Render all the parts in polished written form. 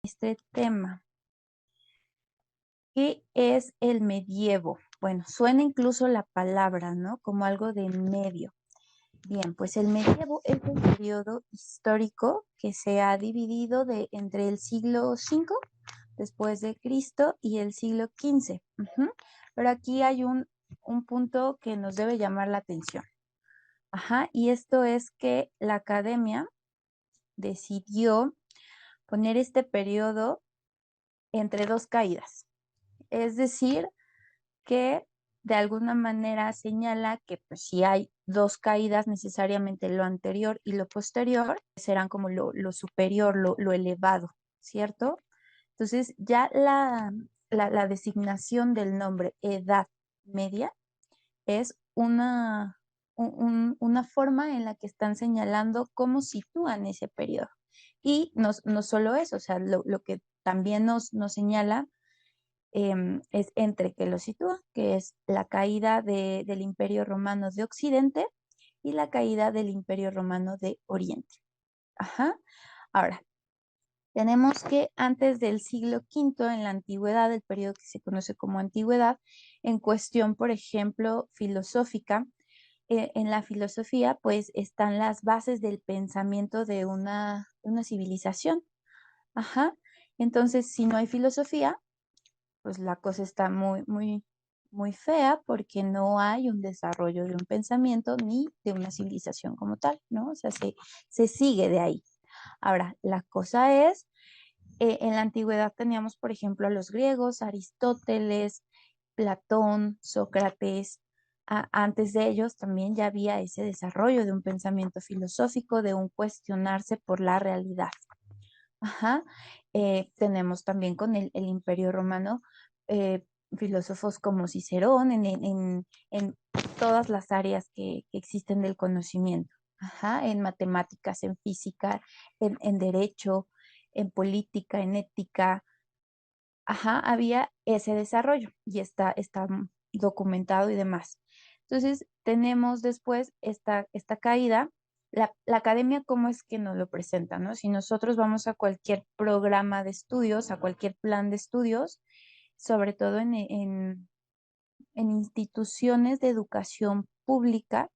este tema. ¿Qué es el medievo? Bueno, suena incluso la palabra, ¿no? Como algo de medio. Bien, pues el medievo es un periodo histórico que se ha dividido entre el siglo V después de Cristo y el siglo XV. Pero aquí hay un punto que nos debe llamar la atención. Ajá, y esto es que la academia decidió poner este periodo entre dos caídas. Es decir, que de alguna manera señala que pues, si hay dos caídas, necesariamente lo anterior y lo posterior serán como lo superior, lo elevado, ¿cierto? Entonces ya la designación del nombre Edad Media es una forma en la que están señalando cómo sitúan ese periodo. Y no solo eso, o sea, lo que también nos señala es entre que lo sitúa, que es la caída del Imperio Romano de Occidente y la caída del Imperio Romano de Oriente. Ajá. Ahora, tenemos que antes del siglo V, en la antigüedad, el periodo que se conoce como antigüedad, en cuestión, por ejemplo, filosófica, en la filosofía, pues están las bases del pensamiento de una civilización. Ajá. Entonces, si no hay filosofía, pues la cosa está muy fea porque no hay un desarrollo de un pensamiento ni de una civilización como tal, ¿no? O sea, se sigue de ahí. Ahora, la cosa es, en la antigüedad teníamos, por ejemplo, a los griegos, Aristóteles, Platón, Sócrates. Antes de ellos también ya había ese desarrollo de un pensamiento filosófico, de un cuestionarse por la realidad. Ajá. Tenemos también con el Imperio Romano filósofos como Cicerón en todas las áreas que existen del conocimiento. Ajá. En matemáticas, en física, en derecho, en política, en ética. Ajá, había ese desarrollo y está documentado y demás. Entonces, tenemos después esta caída. La academia, ¿cómo es que nos lo presenta, no? Si nosotros vamos a cualquier programa de estudios, a cualquier plan de estudios, sobre todo en instituciones de educación pública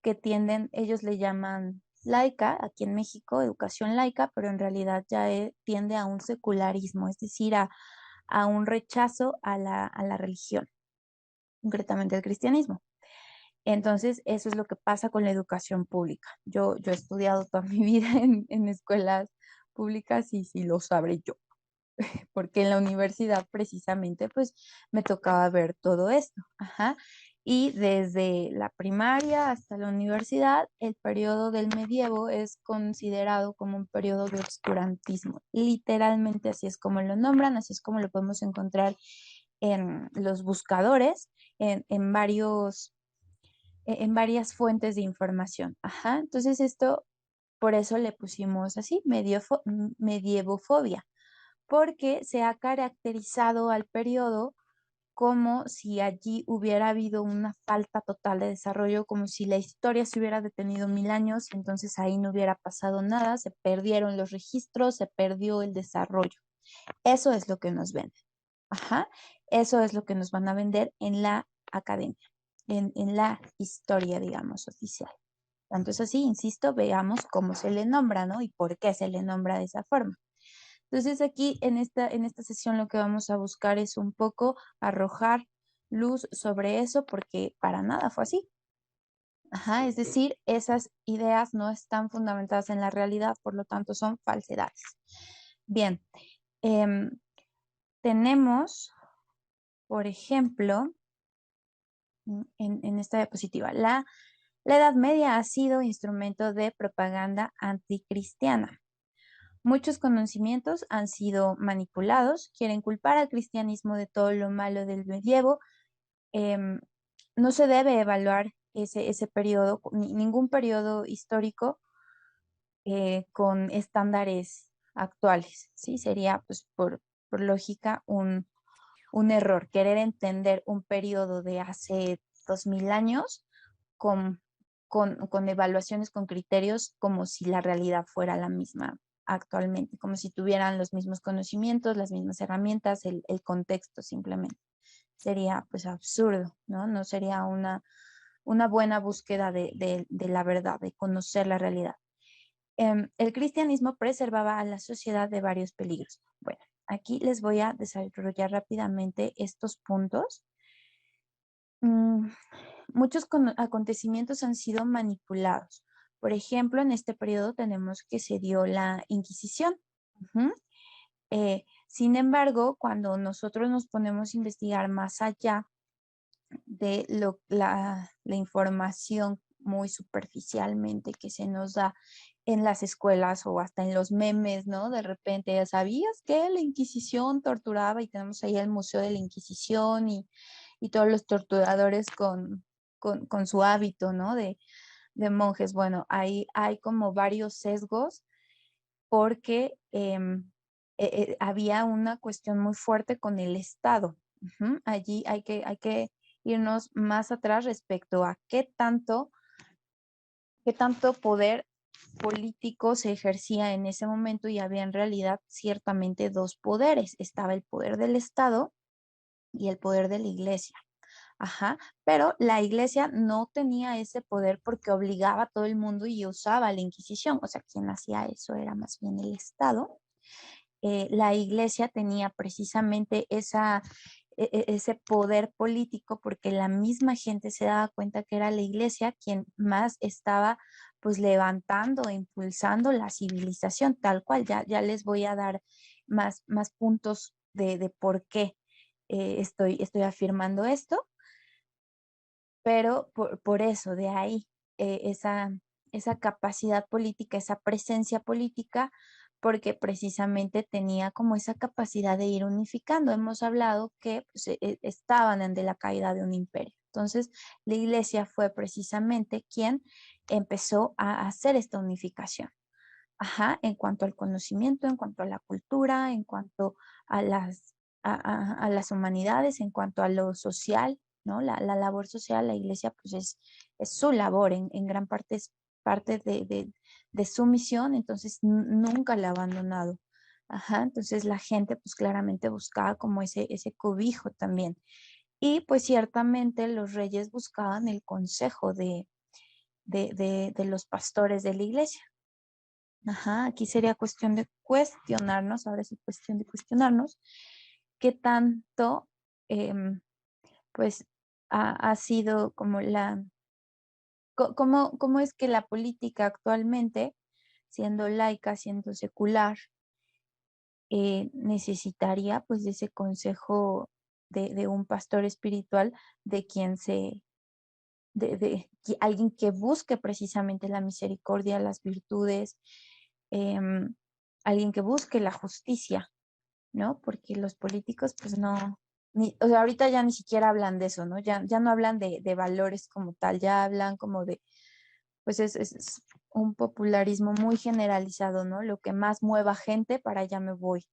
que tienden, ellos le llaman laica, aquí en México, educación laica, pero en realidad ya tiende a un secularismo, es decir, a un rechazo a la religión, concretamente al cristianismo. Entonces, eso es lo que pasa con la educación pública. Yo he estudiado toda mi vida en escuelas públicas y sí lo sabré yo, porque en la universidad precisamente pues me tocaba ver todo esto. Ajá. Y desde la primaria hasta la universidad, el periodo del medievo es considerado como un periodo de obscurantismo. Literalmente así es como lo nombran, así es como lo podemos encontrar en los buscadores, en varias fuentes de información. Ajá. Entonces esto, por eso le pusimos así, medievofobia, porque se ha caracterizado al periodo como si allí hubiera habido una falta total de desarrollo, como si la historia se hubiera detenido 1000 años, entonces ahí no hubiera pasado nada, se perdieron los registros, se perdió el desarrollo. Eso es lo que nos venden. Ajá, eso es lo que nos van a vender en la academia, en la historia, digamos, oficial. Tanto es así, insisto, veamos cómo se le nombra, ¿no? Y por qué se le nombra de esa forma. Entonces aquí en esta sesión lo que vamos a buscar es un poco arrojar luz sobre eso porque para nada fue así. Ajá, es decir, esas ideas no están fundamentadas en la realidad, por lo tanto son falsedades. Bien, em, tenemos, por ejemplo, en esta diapositiva, la Edad Media ha sido instrumento de propaganda anticristiana. Muchos conocimientos han sido manipulados, quieren culpar al cristianismo de todo lo malo del medievo. Em, no se debe evaluar ese periodo, ningún periodo histórico con estándares actuales, ¿sí? Sería, pues, por lógica, un error querer entender un periodo de hace 2000 años con evaluaciones, con criterios, como si la realidad fuera la misma actualmente, como si tuvieran los mismos conocimientos, las mismas herramientas, el contexto simplemente. Sería pues absurdo, ¿no? No sería una buena búsqueda de la verdad, de conocer la realidad. El cristianismo preservaba a la sociedad de varios peligros. Bueno, aquí les voy a desarrollar rápidamente estos puntos. Mm, muchos acontecimientos han sido manipulados. Por ejemplo, en este periodo tenemos que se dio la Inquisición. Ujú. Sin embargo, cuando nosotros nos ponemos a investigar más allá de la información muy superficialmente que se nos da en las escuelas o hasta en los memes, ¿no? De repente, ¿sabías que la Inquisición torturaba? Y tenemos ahí el Museo de la Inquisición y todos los torturadores con su hábito, ¿no? De monjes. Bueno, ahí hay como varios sesgos porque había una cuestión muy fuerte con el Estado. Ujú. Allí hay que irnos más atrás respecto a qué tanto poder político se ejercía en ese momento y había en realidad ciertamente dos poderes. Estaba el poder del Estado y el poder de la iglesia. Ajá, pero la iglesia no tenía ese poder porque obligaba a todo el mundo y usaba la Inquisición, o sea, quien hacía eso era más bien el Estado. La iglesia tenía precisamente ese poder político porque la misma gente se daba cuenta que era la iglesia quien más estaba pues levantando e impulsando la civilización, tal cual. Ya les voy a dar más puntos de por qué estoy afirmando esto, pero por eso, de ahí, esa capacidad política, esa presencia política, porque precisamente tenía como esa capacidad de ir unificando. Hemos hablado que pues, estaban en de la caída de un imperio. Entonces, la iglesia fue precisamente quien empezó a hacer esta unificación. Ajá, en cuanto al conocimiento, en cuanto a la cultura, en cuanto a a las humanidades, en cuanto a lo social, ¿no? La labor social, la iglesia, pues es su labor, en gran parte es parte de su misión, entonces nunca la ha abandonado. Ajá, entonces la gente pues claramente buscaba como ese cobijo también. Y pues ciertamente los reyes buscaban el consejo de los pastores de la iglesia. Ajá, aquí sería cuestión de cuestionarnos, ahora sí cuestión de cuestionarnos, qué tanto, pues, ha sido como cómo es que la política actualmente, siendo laica, siendo secular, necesitaría, pues, de ese consejo de un pastor espiritual, de quien alguien que busque precisamente la misericordia, las virtudes, em, alguien que busque la justicia, ¿no? Porque los políticos, pues no, o sea, ahorita ya ni siquiera hablan de eso, ¿no? Ya no hablan de valores como tal, ya hablan como pues es un popularismo muy generalizado, ¿no? Lo que más mueva gente, para allá me voy.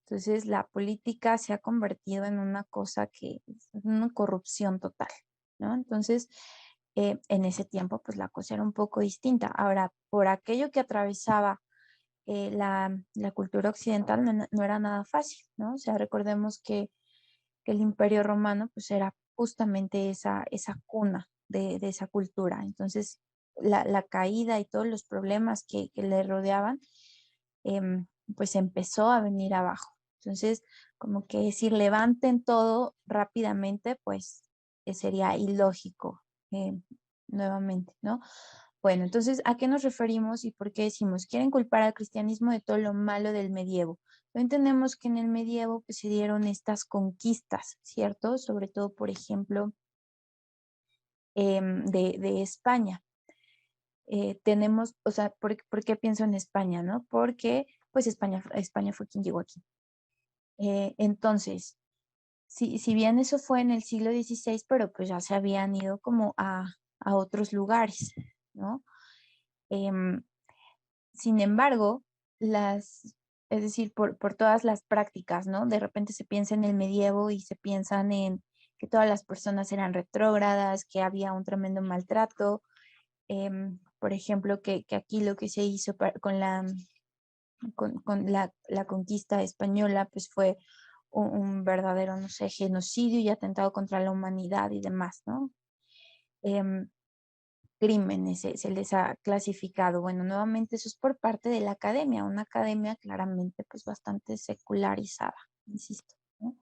Entonces, la política se ha convertido en una cosa que es una corrupción total, ¿no? Entonces, en ese tiempo, pues la cosa era un poco distinta. Ahora, por aquello que atravesaba la cultura occidental no era nada fácil, ¿no? O sea, recordemos que el Imperio Romano pues era justamente esa cuna de esa cultura. Entonces, la caída y todos los problemas que le rodeaban, pues empezó a venir abajo. Entonces, como que decir levanten todo rápidamente, pues sería ilógico nuevamente, ¿no? Bueno, entonces, ¿a qué nos referimos y por qué decimos quieren culpar al cristianismo de todo lo malo del medievo? No entendemos que en el medievo pues, se dieron estas conquistas, ¿cierto? Sobre todo, por ejemplo, de España. Tenemos, o sea, ¿por qué pienso en España, no? Porque pues España fue quien llegó aquí. Entonces, si bien eso fue en el siglo XVI, pero pues ya se habían ido como a otros lugares, ¿no? Em, Sin embargo, es decir, por todas las prácticas, ¿no? De repente se piensa en el medievo y se piensan en que todas las personas eran retrógradas, que había un tremendo maltrato. Por ejemplo, que aquí lo que se hizo con la conquista española, pues fue un verdadero, no sé, genocidio y atentado contra la humanidad y demás, ¿no? Em, Crímenes se les ha clasificado. Bueno, nuevamente eso es por parte de la academia, una academia claramente pues bastante secularizada, insisto, ¿no?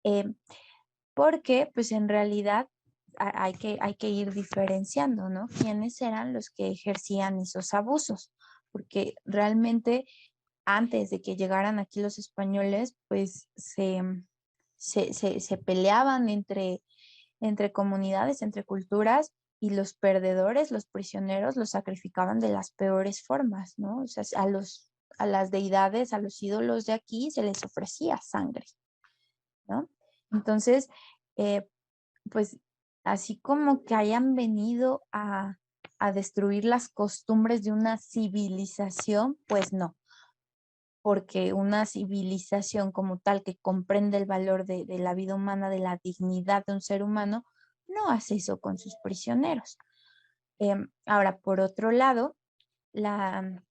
Em, Porque pues en realidad hay que ir diferenciando, ¿no? ¿Quiénes eran los que ejercían esos abusos? Porque realmente antes de que llegaran aquí los españoles, pues se peleaban entre comunidades, entre culturas, y los perdedores, los prisioneros, los sacrificaban de las peores formas, ¿no? O sea, a las deidades, a los ídolos de aquí se les ofrecía sangre, ¿no? Entonces, eh, pues así como que hayan venido a destruir las costumbres de una civilización, pues no, porque una civilización como tal que comprende el valor de la vida humana, de la dignidad de un ser humano, no hace eso con sus prisioneros. Ahora, por otro lado, la,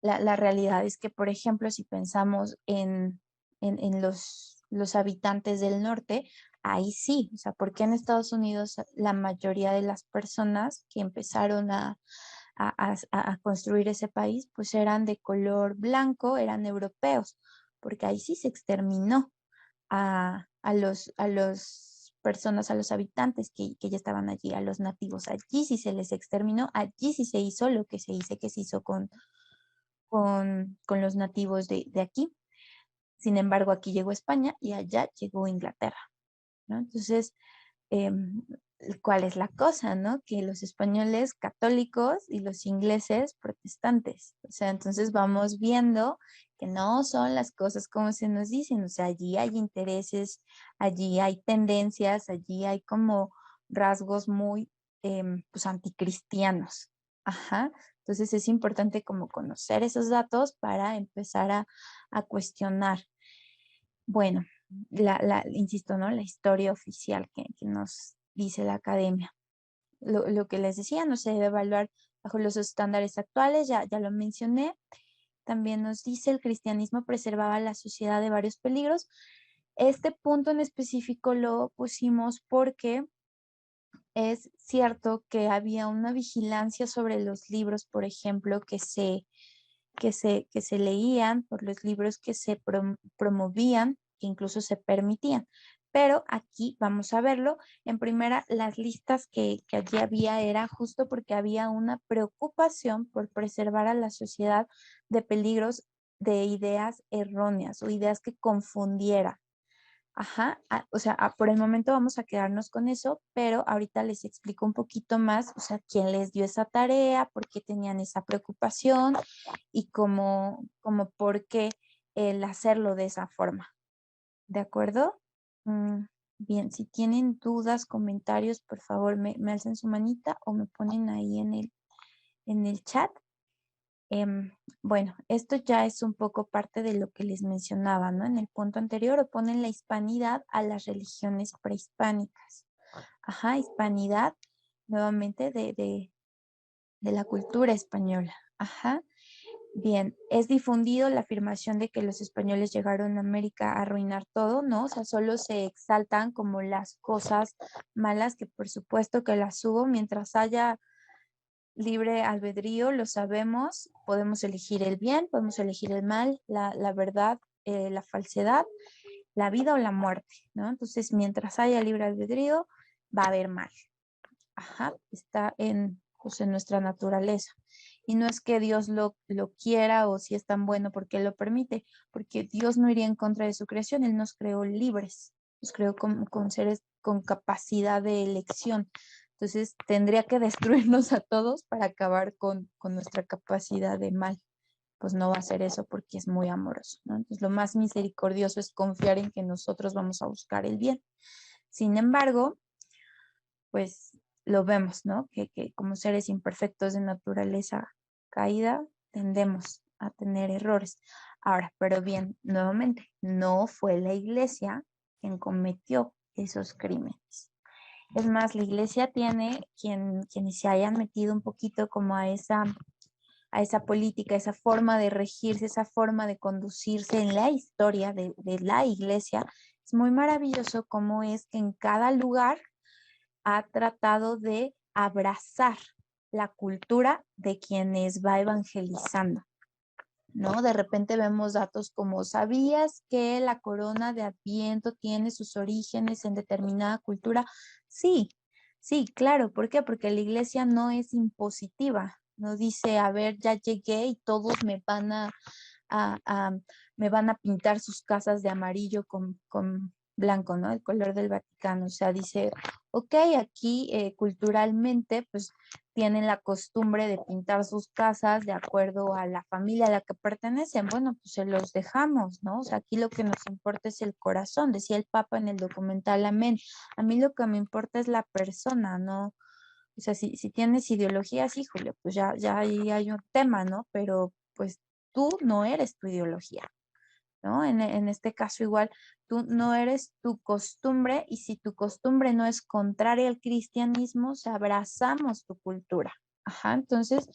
la realidad es que, por ejemplo, si pensamos en los habitantes del norte, ahí sí, o sea, porque en Estados Unidos la mayoría de las personas que empezaron a construir ese país, pues eran de color blanco, eran europeos, porque ahí sí se exterminó a los personas, a los habitantes que ya estaban allí, a los nativos. Allí sí se les exterminó, allí sí se hizo lo que se dice que se hizo con los nativos de aquí. Sin embargo, aquí llegó España y allá llegó Inglaterra, ¿no? Entonces, eh, ¿cuál es la cosa, no? Que los españoles católicos y los ingleses protestantes. O sea, entonces vamos viendo que no son las cosas como se nos dicen. O sea, allí hay intereses, allí hay tendencias, allí hay como rasgos muy, pues, anticristianos. Ajá. Entonces es importante como conocer esos datos para empezar a cuestionar. Bueno, insisto, ¿no? La historia oficial que nos dice la academia. Lo que les decía, no se debe evaluar bajo los estándares actuales, ya lo mencioné. También nos dice el cristianismo preservaba la sociedad de varios peligros. Este punto en específico lo pusimos porque es cierto que había una vigilancia sobre los libros, por ejemplo, que se leían, por los libros que se promovían, que incluso se permitían. Pero aquí vamos a verlo. En primera, las listas que allí había era justo porque había una preocupación por preservar a la sociedad de peligros de ideas erróneas o ideas que confundieran. Ajá, o sea, por el momento vamos a quedarnos con eso, pero ahorita les explico un poquito más, o sea, quién les dio esa tarea, por qué tenían esa preocupación y cómo por qué el hacerlo de esa forma. ¿De acuerdo? Mm, bien, si tienen dudas, comentarios, por favor me alzan su manita o me ponen ahí en el chat. Bueno, esto ya es un poco parte de lo que les mencionaba, ¿no? En el punto anterior oponen la hispanidad a las religiones prehispánicas. Ajá, hispanidad nuevamente de la cultura española. Ajá. Bien, es difundido la afirmación de que los españoles llegaron a América a arruinar todo, ¿no? O sea, solo se exaltan como las cosas malas, que por supuesto que las hubo, mientras haya libre albedrío, lo sabemos, podemos elegir el bien, podemos elegir el mal, la verdad, la falsedad, la vida o la muerte, ¿no? Entonces, mientras haya libre albedrío, va a haber mal. Ajá, está pues, en nuestra naturaleza. Y no es que Dios lo quiera o si es tan bueno porque lo permite, porque Dios no iría en contra de su creación, Él nos creó libres, nos creó con seres con capacidad de elección. Entonces tendría que destruirnos a todos para acabar con nuestra capacidad de mal. Pues no va a ser eso porque es muy amoroso, ¿no? Entonces lo más misericordioso es confiar en que nosotros vamos a buscar el bien. Sin embargo, pues lo vemos, ¿no? Que como seres imperfectos de naturaleza caída, tendemos a tener errores. Ahora, pero bien, nuevamente, no fue la iglesia quien cometió esos crímenes. Es más, la iglesia tiene quienes se hayan metido un poquito como a esa política, esa forma de regirse, esa forma de conducirse en la historia de la iglesia, es muy maravilloso cómo es que en cada lugar ha tratado de abrazar la cultura de quienes va evangelizando, ¿no? De repente vemos datos como, ¿sabías que la corona de Adviento tiene sus orígenes en determinada cultura? Sí, sí, claro. ¿Por qué? Porque la iglesia no es impositiva, no dice, a ver, ya llegué y todos a- a- me van a pintar sus casas de amarillo con blanco, ¿no? El color del Vaticano. O sea, dice, ok, aquí culturalmente, pues tienen la costumbre de pintar sus casas de acuerdo a la familia a la que pertenecen. Bueno, pues se los dejamos, ¿no? O sea, aquí lo que nos importa es el corazón, decía el Papa en el documental Amén. A mí lo que me importa es la persona, ¿no? O sea, si tienes ideologías, híjole, pues ya ahí hay un tema, ¿no? Pero pues tú no eres tu ideología, ¿no? En este caso igual, tú no eres tu costumbre y si tu costumbre no es contraria al cristianismo, o sea, abrazamos tu cultura. Ajá, entonces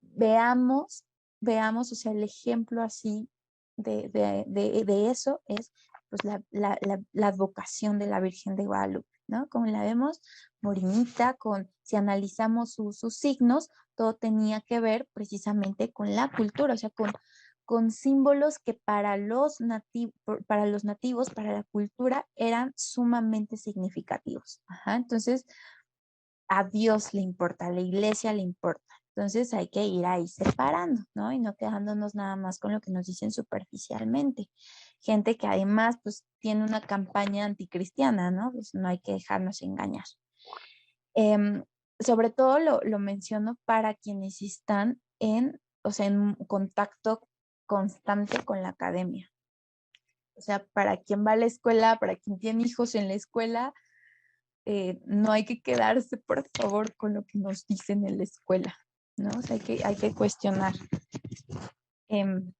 veamos, veamos, o sea, el ejemplo así de eso es pues la advocación de la Virgen de Guadalupe, ¿no? Como la vemos, morenita, si analizamos sus signos, todo tenía que ver precisamente con la cultura, o sea, con símbolos que para los nativos, para la cultura, eran sumamente significativos. Ajá, entonces, a Dios le importa, a la iglesia le importa. Entonces hay que ir ahí separando, ¿no? Y no quedándonos nada más con lo que nos dicen superficialmente. Gente que además, pues, tiene una campaña anticristiana, ¿no? Pues no hay que dejarnos engañar. Sobre todo lo menciono para quienes están o sea, en contacto constante con la academia. O sea, para quien va a la escuela, para quien tiene hijos en la escuela, no hay que quedarse, por favor, con lo que nos dicen en la escuela, ¿no? O sea, hay que cuestionar. Em,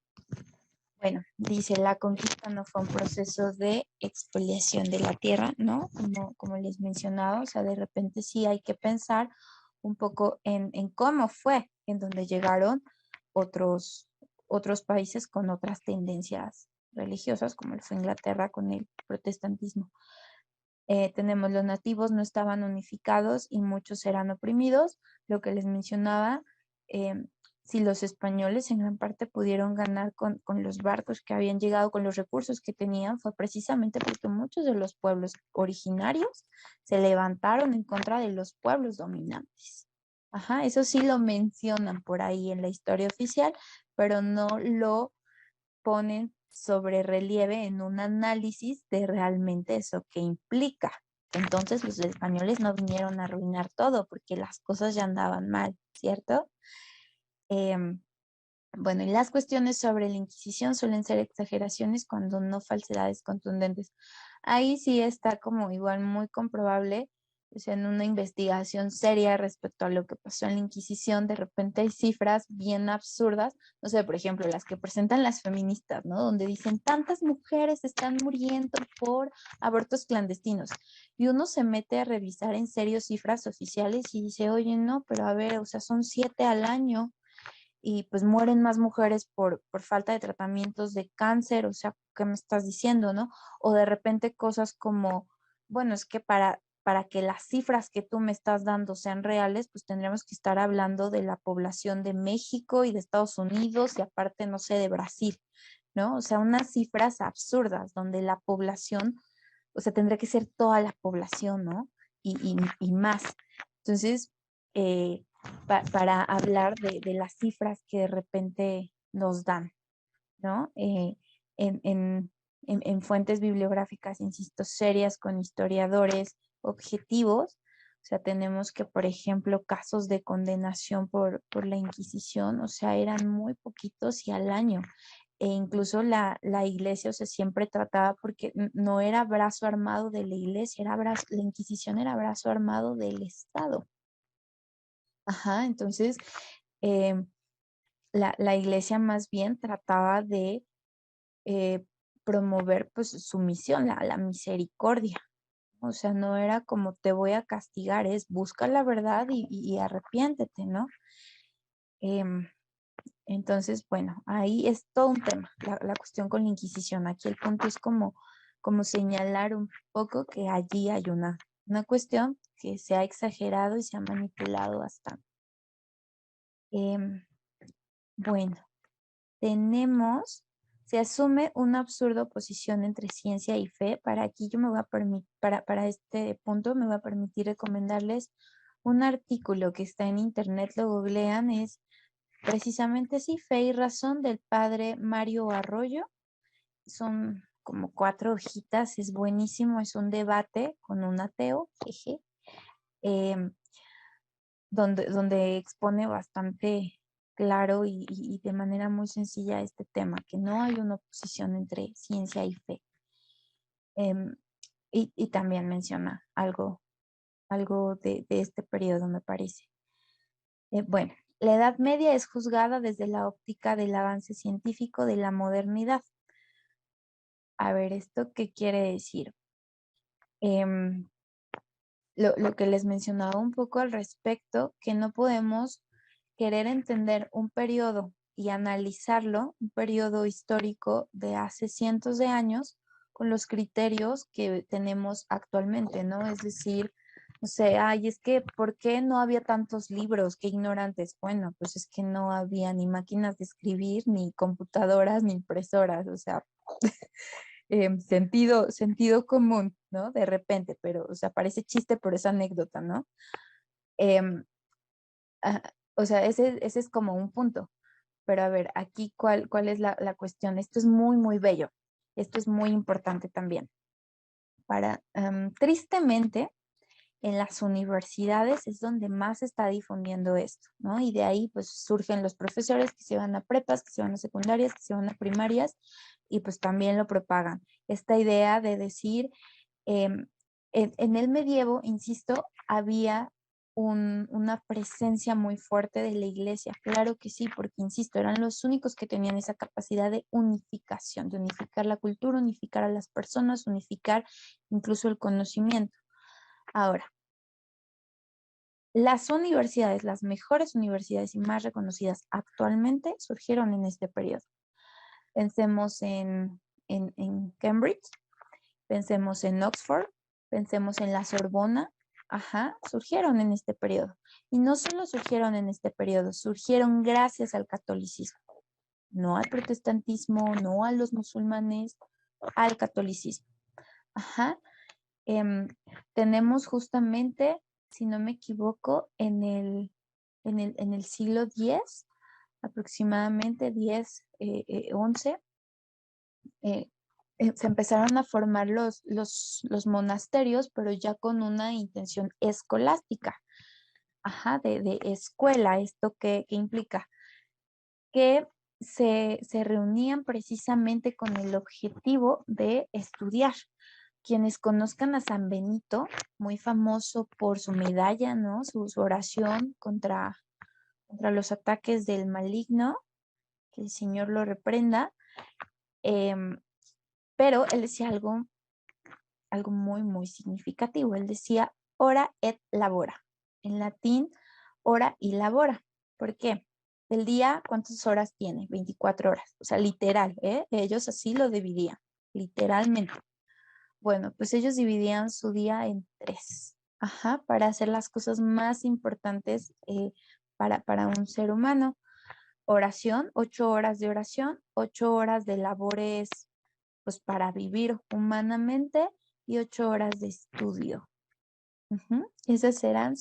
bueno, dice, la conquista no fue un proceso de expoliación de la tierra, ¿no? Como les mencionaba, o sea, de repente sí hay que pensar un poco en cómo fue, en donde llegaron otros países con otras tendencias religiosas, como fue Inglaterra con el protestantismo. Tenemos los nativos no estaban unificados y muchos eran oprimidos, lo que les mencionaba, eh, si los españoles en gran parte pudieron ganar con los barcos que habían llegado, con los recursos que tenían, fue precisamente porque muchos de los pueblos originarios se levantaron en contra de los pueblos dominantes. Ajá, eso sí lo mencionan por ahí en la historia oficial, pero no lo ponen sobre relieve en un análisis de realmente eso que implica. Entonces los españoles no vinieron a arruinar todo porque las cosas ya andaban mal, ¿cierto? Em, bueno, y las cuestiones sobre la Inquisición suelen ser exageraciones cuando no falsedades contundentes. Ahí sí está como igual muy comprobable, o sea, en una investigación seria respecto a lo que pasó en la Inquisición, de repente hay cifras bien absurdas, no sé, por ejemplo, las que presentan las feministas, ¿no? Donde dicen tantas mujeres están muriendo por abortos clandestinos. Y uno se mete a revisar en serio cifras oficiales y dice, oye, no, pero a ver, o sea, son 7 al año y pues mueren más mujeres por falta de tratamientos de cáncer, o sea, ¿qué me estás diciendo, no? O de repente cosas como, bueno, es que para que las cifras que tú me estás dando sean reales, pues tendríamos que estar hablando de la población de México y de Estados Unidos y aparte, no sé, de Brasil, ¿no? O sea, unas cifras absurdas donde la población, o sea, tendría que ser toda la población, ¿no? Y más. Entonces, para hablar de las cifras que de repente nos dan, ¿no? En, en, en fuentes bibliográficas, insisto, serias con historiadores objetivos. O sea, tenemos que, por ejemplo, casos de condenación por la Inquisición, o sea, eran muy poquitos y al año. E incluso la iglesia, o sea, siempre trataba, porque no era brazo armado de la iglesia, la Inquisición era brazo armado del Estado. Ajá, entonces eh, la iglesia más bien trataba de eh, promover pues su misión, la misericordia. O sea, no era como te voy a castigar, es busca la verdad y arrepiéntete, ¿no? Em, Entonces, bueno, ahí es todo un tema, la cuestión con la Inquisición. Aquí el punto es como señalar un poco que allí hay una cuestión que se ha exagerado y se ha manipulado bastante. Em, bueno, se asume una absurda oposición entre ciencia y fe. Para aquí yo me voy a permitir, para este punto me voy a permitir recomendarles un artículo que está en internet, lo googlean, es precisamente así, Fe y Razón del padre Mario Arroyo. Son como 4 hojitas, es buenísimo, es un debate con un ateo, jeje, em, donde expone bastante claro y de manera muy sencilla este tema, que no hay una oposición entre ciencia y fe. Em, y también menciona algo de este periodo, me parece. Bueno, la Edad Media es juzgada desde la óptica del avance científico de la modernidad. A ver, ¿esto qué quiere decir? Em, lo que les mencionaba un poco al respecto, que no podemos querer entender un periodo y analizarlo, un periodo histórico de hace cientos de años, con los criterios que tenemos actualmente, ¿no? Es decir, no sé, ay, es que, ¿por qué no había tantos libros? Qué ignorantes. Bueno, pues es que no había ni máquinas de escribir, ni computadoras, ni impresoras, o sea, sentido común, ¿no? De repente, pero, o sea, parece chiste por esa anécdota, ¿no? Em, ah, o sea, ese es como un punto. Pero a ver, aquí, ¿cuál es la cuestión? Esto es muy, muy bello. Esto es muy importante también. Tristemente, en las universidades es donde más se está difundiendo esto, ¿no? Y de ahí pues surgen los profesores que se van a prepas, que se van a secundarias, que se van a primarias y pues también lo propagan. Esta idea de decir, em, en el medievo, insisto, había una presencia muy fuerte de la iglesia. Claro que sí, porque, insisto, eran los únicos que tenían esa capacidad de unificación, de unificar la cultura, unificar a las personas, unificar incluso el conocimiento. Ahora, las universidades, las mejores universidades y más reconocidas actualmente surgieron en este periodo. Pensemos en Cambridge, pensemos en Oxford, pensemos en la Sorbona, ajá, surgieron en este periodo. Y no solo surgieron en este periodo, surgieron gracias al catolicismo, no al protestantismo, no a los musulmanes, al catolicismo. Ajá. Em, tenemos justamente, si no me equivoco, en el siglo X, aproximadamente 10, 11, eh, se empezaron a formar los monasterios, pero ya con una intención escolástica, ajá, de escuela. ¿Esto qué implica? Que se reunían precisamente con el objetivo de estudiar. Quienes conozcan a San Benito, muy famoso por su medalla, ¿no? Su oración contra los ataques del maligno, que el Señor lo reprenda. Em, pero él decía algo muy, muy significativo. Él decía ora et labora. En latín, ora y labora. ¿Por qué? El día, ¿cuántas horas tiene? 24 horas. O sea, literal, ¿eh? Ellos así lo dividían, literalmente. Bueno, pues ellos dividían su día en 3, ajá, para hacer las cosas más importantes para un ser humano. Oración, 8 horas de oración, 8 horas de labores, pues para vivir humanamente y 8 horas de estudio. Ujú. Esas eran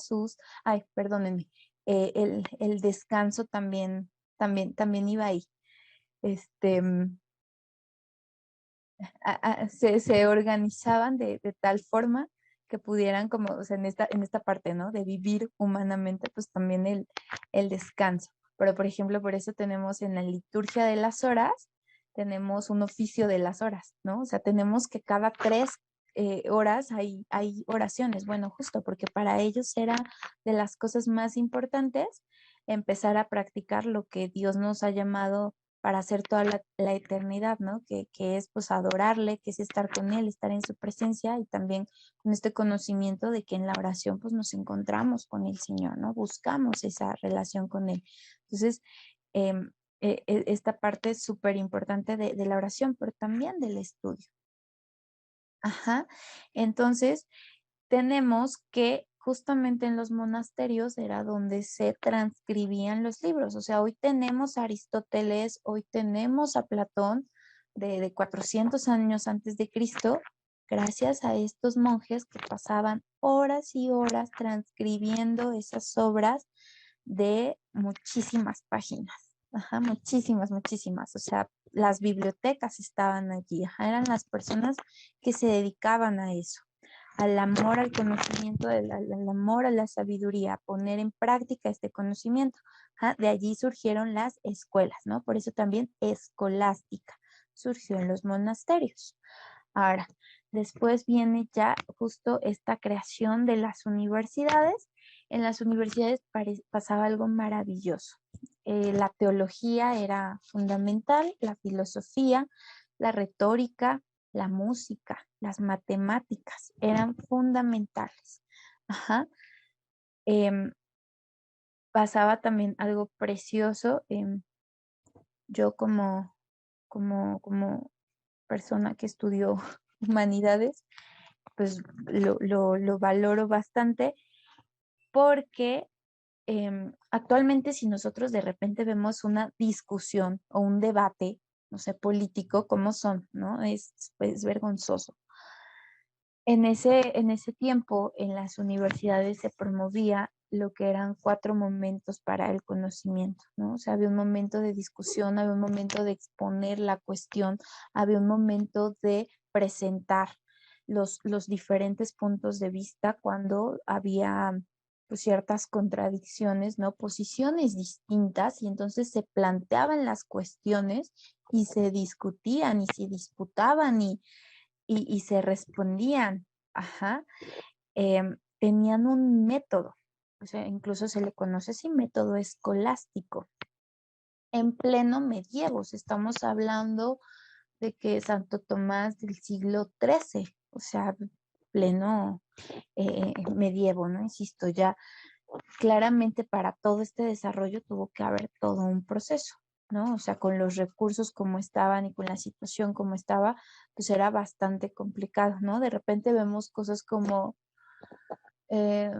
ay, perdónenme, el descanso también iba ahí. Este, se organizaban de tal forma que pudieran como, o sea, en esta parte, ¿no? De vivir humanamente, pues también el descanso. Pero, por ejemplo, por eso tenemos en la liturgia de las horas, tenemos un oficio de las horas, ¿no? O sea, tenemos que cada 3 horas hay oraciones. Bueno, justo porque para ellos era de las cosas más importantes empezar a practicar lo que Dios nos ha llamado para hacer toda la eternidad, ¿no? Que es pues adorarle, que es estar con Él, estar en su presencia y también con este conocimiento de que en la oración pues nos encontramos con el Señor, ¿no? Buscamos esa relación con Él. Entonces, esta parte súper importante de la oración, pero también del estudio. Ajá. Entonces, tenemos que justamente en los monasterios era donde se transcribían los libros. O sea, hoy tenemos a Aristóteles, hoy tenemos a Platón de 400 años antes de Cristo, gracias a estos monjes que pasaban horas y horas transcribiendo esas obras de muchísimas páginas. Ajá, muchísimas, muchísimas. O sea, las bibliotecas estaban allí. Ajá, eran las personas que se dedicaban a eso, al amor al conocimiento, al amor a la sabiduría, a poner en práctica este conocimiento. Ajá, de allí surgieron las escuelas, ¿no? Por eso también escolástica surgió en los monasterios. Ahora, después viene ya justo esta creación de las universidades. En las universidades pasaba algo maravilloso. La teología era fundamental, la filosofía, la retórica, la música, las matemáticas eran fundamentales. Ajá. Em, Pasaba también algo precioso. Yo como persona que estudió humanidades, pues lo valoro bastante porque actualmente si nosotros de repente vemos una discusión o un debate, no sé, político, ¿cómo son? ¿No? Es vergonzoso. En ese tiempo, en las universidades se promovía lo que eran 4 momentos para el conocimiento, ¿no? O sea, había un momento de discusión, había un momento de exponer la cuestión, había un momento de presentar los diferentes puntos de vista cuando había pues, ciertas contradicciones, ¿no? Posiciones distintas y entonces se planteaban las cuestiones y se discutían y se disputaban y se respondían, ajá, tenían un método, o sea, incluso se le conoce así, método escolástico. En pleno medievo, estamos hablando de que Santo Tomás del siglo XIII, o sea, pleno medievo, ¿no? Insisto, ya claramente para todo este desarrollo tuvo que haber todo un proceso, ¿no? O sea, con los recursos como estaban y con la situación como estaba, pues era bastante complicado, ¿no? De repente vemos cosas como eh,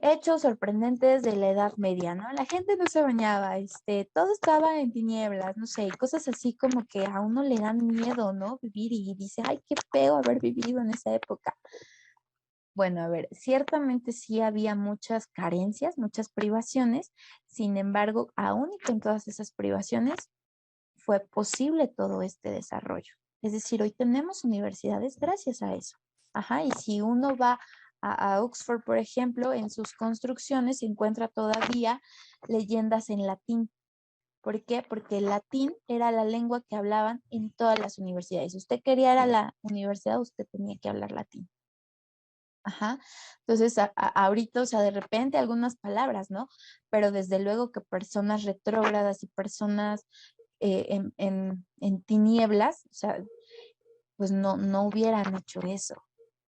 hechos sorprendentes de la Edad Media, ¿no? La gente no se bañaba, todo estaba en tinieblas, no sé, cosas así como que a uno le dan miedo, ¿no? Vivir y dice, ay, qué feo haber vivido en esa época. Bueno, a ver, ciertamente sí había muchas carencias, muchas privaciones, sin embargo, aún y con todas esas privaciones, fue posible todo este desarrollo. Es decir, hoy tenemos universidades gracias a eso. Ajá, y si uno va a Oxford, por ejemplo, en sus construcciones se encuentra todavía leyendas en latín. ¿Por qué? Porque el latín era la lengua que hablaban en todas las universidades. Si usted quería ir a la universidad, usted tenía que hablar latín. Ajá. Entonces, ahorita, o sea, de repente algunas palabras, ¿no? Pero desde luego que personas retrógradas y personas en tinieblas, o sea, pues no hubieran hecho eso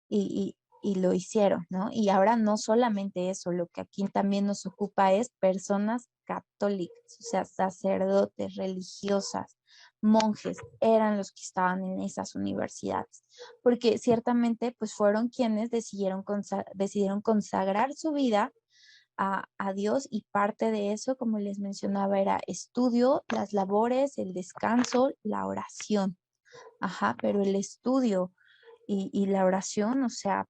y lo hicieron, ¿no? Y ahora no solamente eso, lo que aquí también nos ocupa es personas católicas, o sea, sacerdotes, religiosas, monjes, eran los que estaban en esas universidades, porque ciertamente pues fueron quienes decidieron consagrar su vida a Dios y parte de eso, como les mencionaba, era estudio, las labores, el descanso, la oración. Ajá, pero el estudio y la oración, o sea,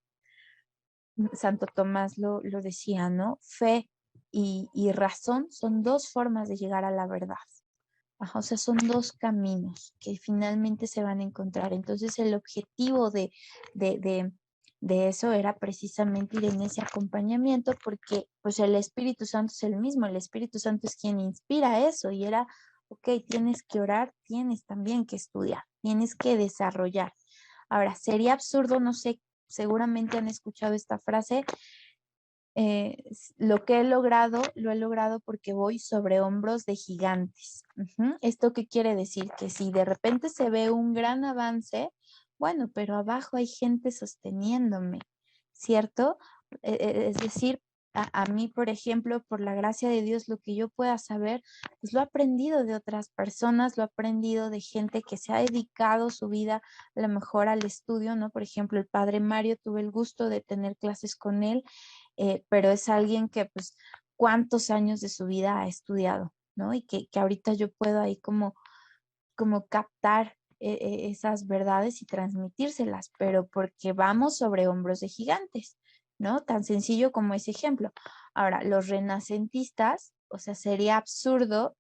Santo Tomás lo decía, ¿no? Fe y razón son 2 formas de llegar a la verdad. Ajá, o sea, son 2 caminos que finalmente se van a encontrar. Entonces, el objetivo de, de, de eso era precisamente ir en ese acompañamiento porque pues el Espíritu Santo es el mismo, el Espíritu Santo es quien inspira eso y era, ok, tienes que orar, tienes también que estudiar, tienes que desarrollar. Ahora, sería absurdo, no sé, seguramente han escuchado esta frase, lo que he logrado, lo he logrado porque voy sobre hombros de gigantes. Ujú. ¿Esto qué quiere decir? Que si de repente se ve un gran avance, bueno, pero abajo hay gente sosteniéndome, ¿cierto? Es decir, a mí, por ejemplo, por la gracia de Dios, lo que yo pueda saber, pues lo he aprendido de otras personas, lo he aprendido de gente que se ha dedicado su vida a lo mejor al estudio, ¿no? Por ejemplo, el padre Mario, tuve el gusto de tener clases con él, pero es alguien que pues cuántos años de su vida ha estudiado, ¿no? Y que ahorita yo puedo ahí como captar esas verdades y transmitírselas, pero porque vamos sobre hombros de gigantes, ¿no? Tan sencillo como ese ejemplo. Ahora, los renacentistas, o sea, sería absurdo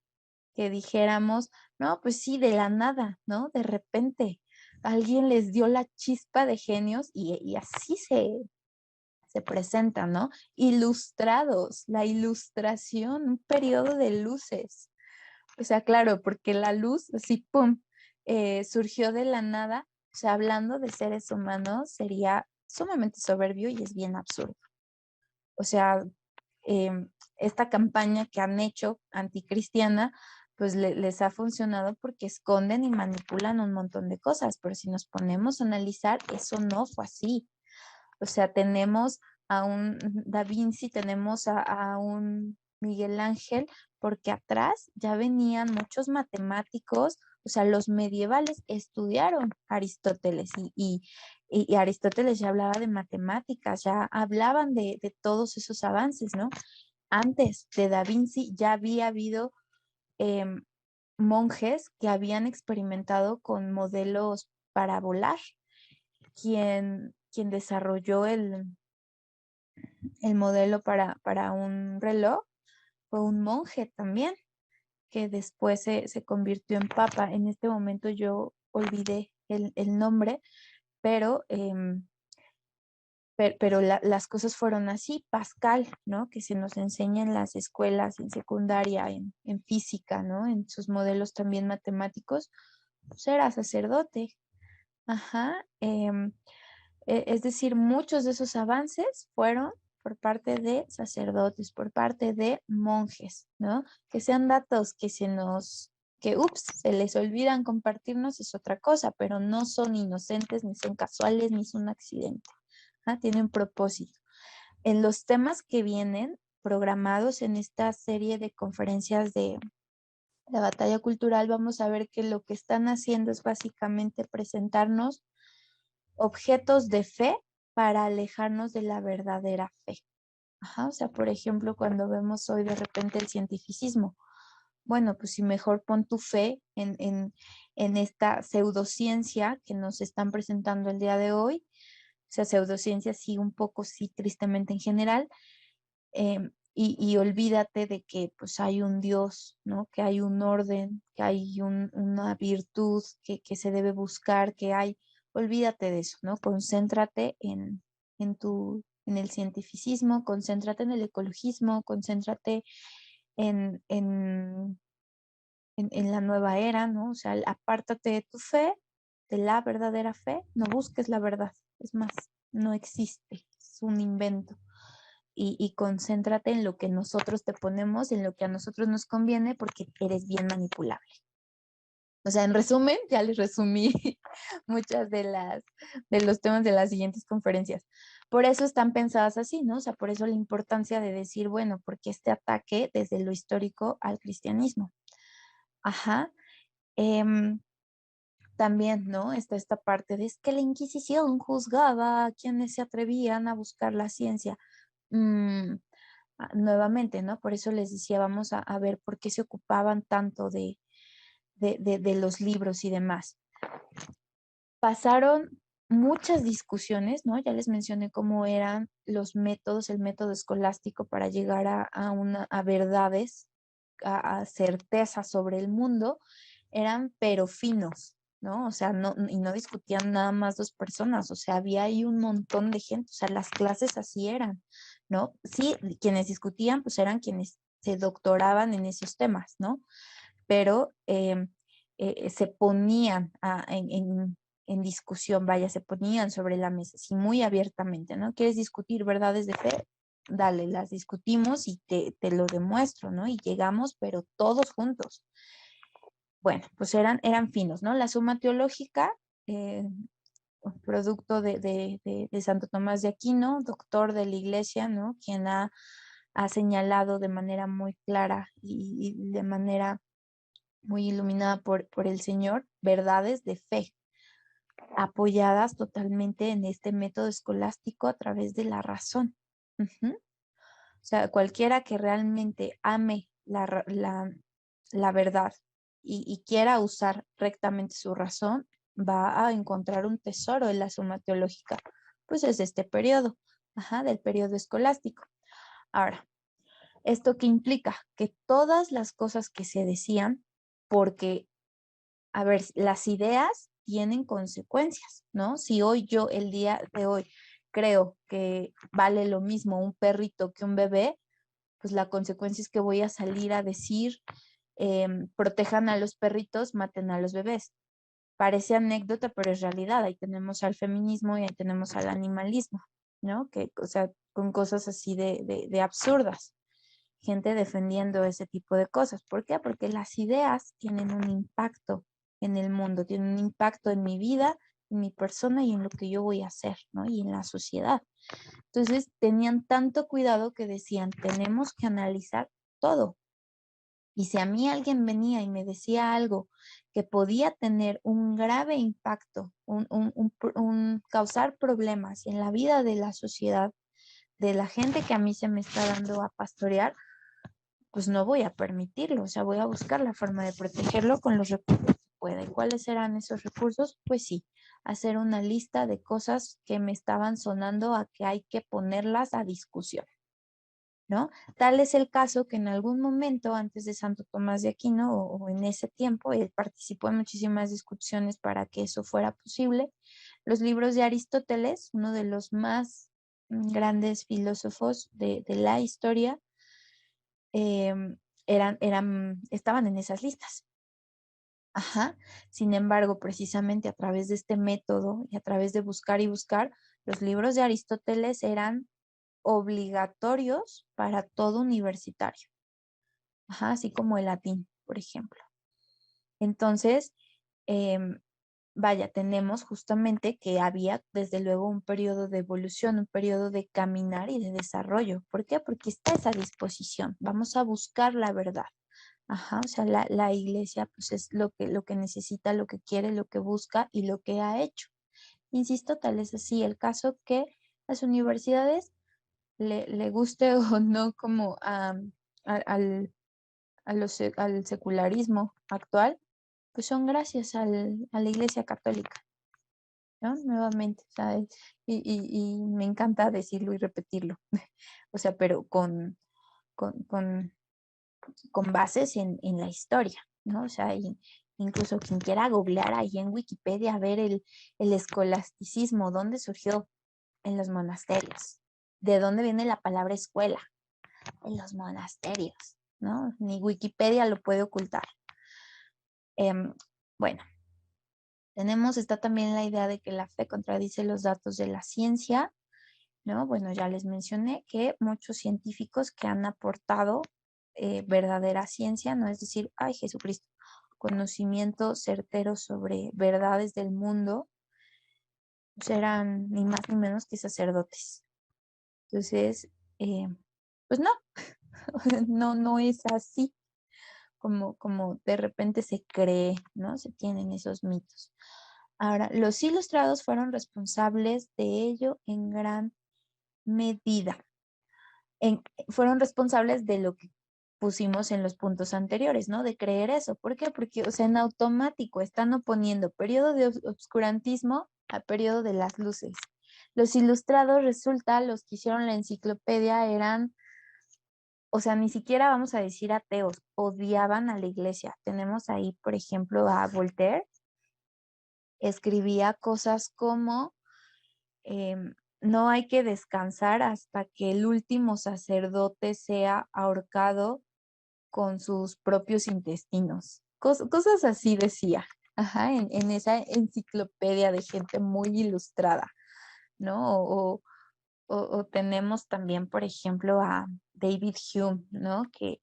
que dijéramos, no, pues sí, de la nada, ¿no? De repente alguien les dio la chispa de genios y así se presentan, ¿no? Ilustrados, la ilustración, un periodo de luces. O sea, claro, porque la luz, así, ¡pum!, surgió de la nada. O sea, hablando de seres humanos, sería sumamente soberbio y es bien absurdo. O sea, esta campaña que han hecho anticristiana, pues les ha funcionado porque esconden y manipulan un montón de cosas, pero si nos ponemos a analizar, eso no fue así. O sea, tenemos a un Da Vinci, tenemos a un Miguel Ángel, porque atrás ya venían muchos matemáticos, o sea, los medievales estudiaron Aristóteles y Aristóteles ya hablaba de matemáticas, ya hablaban de todos esos avances, ¿no? Antes de Da Vinci ya había habido em, monjes que habían experimentado con modelos para volar. Quien desarrolló el modelo para un reloj fue un monje también, que después se convirtió en papa. En este momento yo olvidé el nombre, pero, las cosas fueron así. Pascal, ¿no? Que se nos enseña en las escuelas, en secundaria, en física, ¿no? En sus modelos también matemáticos, pues era sacerdote. Ajá. Es decir, muchos de esos avances fueron por parte de sacerdotes, por parte de monjes, ¿no? Que sean datos ups, se les olvidan compartirnos es otra cosa, pero no son inocentes, ni son casuales, ni son un accidente. ¿Ah? Tienen propósito. En los temas que vienen programados en esta serie de conferencias de la batalla cultural, vamos a ver que lo que están haciendo es básicamente presentarnos objetos de fe para alejarnos de la verdadera fe. Ajá, o sea, por ejemplo, cuando vemos hoy de repente el cientificismo, bueno, pues si mejor pon tu fe en esta pseudociencia que nos están presentando el día de hoy, o sea, pseudociencia sí, un poco sí, tristemente en general, y olvídate de que pues hay un Dios, ¿no? Que hay un orden, que hay una virtud que se debe buscar, olvídate de eso, ¿no? Concéntrate en el cientificismo, concéntrate en el ecologismo, concéntrate en, en, en la nueva era, ¿no? O sea, apártate de tu fe, de la verdadera fe, no busques la verdad, es más, no existe, es un invento y concéntrate en lo que nosotros te ponemos, en lo que a nosotros nos conviene, porque eres bien manipulable. O sea, en resumen, ya les resumí muchas de los temas de las siguientes conferencias. Por eso están pensadas así, ¿no? O sea, por eso la importancia de decir, bueno, porque este ataque desde lo histórico al cristianismo. Ajá. Em, También, ¿no? Está esta parte de es que la Inquisición juzgaba a quienes se atrevían a buscar la ciencia. Mm, nuevamente, ¿no? Por eso les decía, vamos a ver por qué se ocupaban tanto de los libros y demás. Pasaron muchas discusiones, ¿no? Ya les mencioné cómo eran los métodos, el método escolástico para llegar a verdades, a certezas sobre el mundo, eran pero finos, ¿no? O sea, y no discutían nada más dos personas, o sea, había ahí un montón de gente, o sea, las clases así eran, ¿no? Sí, quienes discutían, pues eran quienes se doctoraban en esos temas, ¿no? Pero se ponían en discusión, vaya, se ponían sobre la mesa, así muy abiertamente, ¿no? ¿Quieres discutir verdades de fe? Dale, las discutimos y te lo demuestro, ¿no? Y llegamos, pero todos juntos. Bueno, pues eran finos, ¿no? La suma teológica, producto de Santo Tomás de Aquino, doctor de la Iglesia, ¿no? Quien ha señalado de manera muy clara y de manera muy iluminada por el Señor, verdades de fe, apoyadas totalmente en este método escolástico a través de la razón. Ujú. O sea, cualquiera que realmente ame la verdad y quiera usar rectamente su razón, va a encontrar un tesoro en la suma teológica. Pues es este periodo, del periodo escolástico. Ahora, ¿esto qué implica? Que todas las cosas que se decían, porque, a ver, las ideas tienen consecuencias, ¿no? Si hoy yo, el día de hoy, creo que vale lo mismo un perrito que un bebé, pues la consecuencia es que voy a salir a decir, protejan a los perritos, maten a los bebés. Parece anécdota, pero es realidad. Ahí tenemos al feminismo y ahí tenemos al animalismo, ¿no? Que, o sea, con cosas así de absurdas. Gente defendiendo ese tipo de cosas. ¿Por qué? Porque las ideas tienen un impacto en el mundo, tienen un impacto en mi vida, en mi persona y en lo que yo voy a hacer, ¿no? Y en la sociedad. Entonces tenían tanto cuidado que decían, tenemos que analizar todo. Y si a mí alguien venía y me decía algo que podía tener un grave impacto, causar problemas en la vida de la sociedad, de la gente que a mí se me está dando a pastorear, pues no voy a permitirlo. O sea, voy a buscar la forma de protegerlo con los recursos que pueda. ¿Y cuáles serán esos recursos? Pues sí, hacer una lista de cosas que me estaban sonando a que hay que ponerlas a discusión, ¿no? Tal es el caso que en algún momento antes de Santo Tomás de Aquino o en ese tiempo, él participó en muchísimas discusiones para que eso fuera posible. Los libros de Aristóteles, uno de los más grandes filósofos de la historia, estaban en esas listas. Ajá. Sin embargo, precisamente a través de este método y a través de buscar y buscar, los libros de Aristóteles eran obligatorios para todo universitario. Ajá, así como el latín, por ejemplo. Entonces, em, vaya, tenemos justamente que había desde luego un periodo de evolución, un periodo de caminar y de desarrollo. ¿Por qué? Porque está esa disposición. Vamos a buscar la verdad. Ajá, o sea, la iglesia pues es lo que necesita, lo que quiere, lo que busca y lo que ha hecho. Insisto, tal es así el caso que las universidades le guste o no como al, al secularismo actual, pues son gracias a la iglesia católica, ¿no? Nuevamente, o sea, y me encanta decirlo y repetirlo, o sea, pero con, con con bases en la historia, ¿no? O sea, incluso quien quiera googlear ahí en Wikipedia a ver el escolasticismo, dónde surgió en los monasterios, de dónde viene la palabra escuela, en los monasterios, ¿no? Ni Wikipedia lo puede ocultar. Bueno, está también la idea de que la fe contradice los datos de la ciencia, ¿no? Bueno, ya les mencioné que muchos científicos que han aportado verdadera ciencia, no es decir, ay Jesucristo, conocimiento certero sobre verdades del mundo, pues eran ni más ni menos que sacerdotes. Entonces, pues no, no es así como de repente se cree, ¿no? Se tienen esos mitos. Ahora, los ilustrados fueron responsables de ello en gran medida. Fueron responsables de lo que pusimos en los puntos anteriores, ¿no? De creer eso. ¿Por qué? Porque, o sea, en automático están oponiendo periodo de obscurantismo a periodo de las luces. Los ilustrados, resulta, los que hicieron la enciclopedia eran, o sea, ni siquiera vamos a decir ateos, odiaban a la iglesia. Tenemos ahí, por ejemplo, a Voltaire, escribía cosas como no hay que descansar hasta que el último sacerdote sea ahorcado con sus propios intestinos. Cosas así decía, en esa enciclopedia de gente muy ilustrada, ¿no? O tenemos también, por ejemplo, a David Hume, ¿no? Que